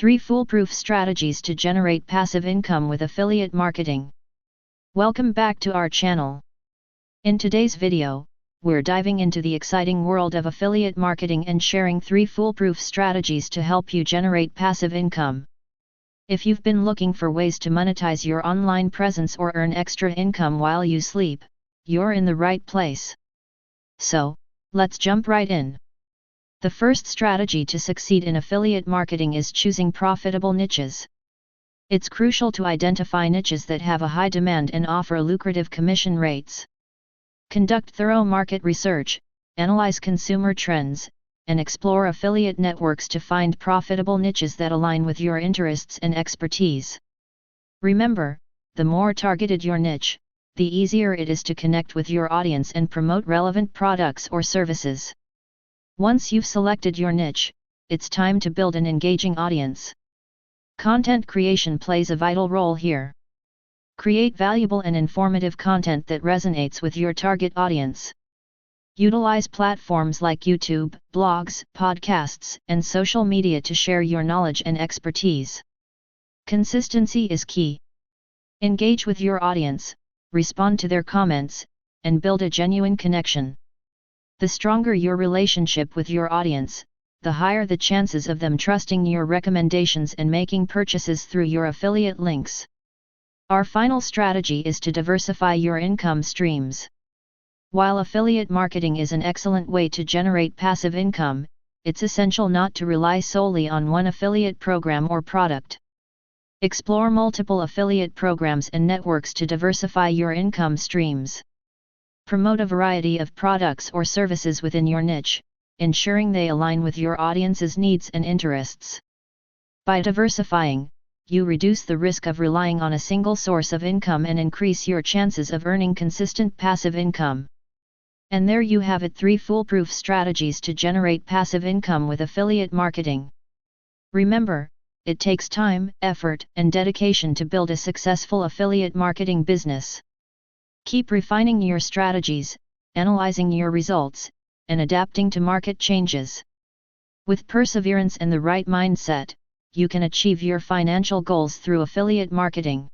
3 foolproof strategies to generate passive income with affiliate marketing. Welcome back to our channel. In today's video, we're diving into the exciting world of affiliate marketing and sharing 3 foolproof strategies to help you generate passive income. If you've been looking for ways to monetize your online presence or earn extra income while you sleep, you're in the right place. So, let's jump right in. The first strategy to succeed in affiliate marketing is choosing profitable niches. It's crucial to identify niches that have a high demand and offer lucrative commission rates. Conduct thorough market research, analyze consumer trends, and explore affiliate networks to find profitable niches that align with your interests and expertise. Remember, the more targeted your niche, the easier it is to connect with your audience and promote relevant products or services. Once you've selected your niche, it's time to build an engaging audience. Content creation plays a vital role here. Create valuable and informative content that resonates with your target audience. Utilize platforms like YouTube, blogs, podcasts, and social media to share your knowledge and expertise. Consistency is key. Engage with your audience, respond to their comments, and build a genuine connection. The stronger your relationship with your audience, the higher the chances of them trusting your recommendations and making purchases through your affiliate links. Our final strategy is to diversify your income streams. While affiliate marketing is an excellent way to generate passive income, it's essential not to rely solely on one affiliate program or product. Explore multiple affiliate programs and networks to diversify your income streams. Promote a variety of products or services within your niche, ensuring they align with your audience's needs and interests. By diversifying, you reduce the risk of relying on a single source of income and increase your chances of earning consistent passive income. And there you have it, 3 foolproof strategies to generate passive income with affiliate marketing. Remember, it takes time, effort, and dedication to build a successful affiliate marketing business. Keep refining your strategies, analyzing your results, and adapting to market changes. With perseverance and the right mindset, you can achieve your financial goals through affiliate marketing.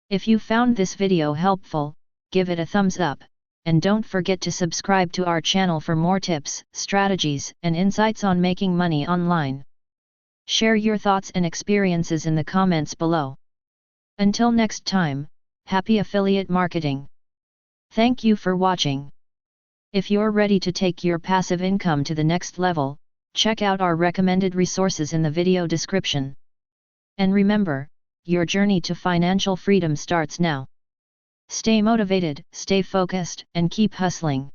If you found this video helpful, give it a thumbs up, and don't forget to subscribe to our channel for more tips, strategies, and insights on making money online. Share your thoughts and experiences in the comments below. Until next time, happy affiliate marketing. Thank you for watching. If you're ready to take your passive income to the next level, check out our recommended resources in the video description. And remember, your journey to financial freedom starts now. Stay motivated, stay focused, and keep hustling.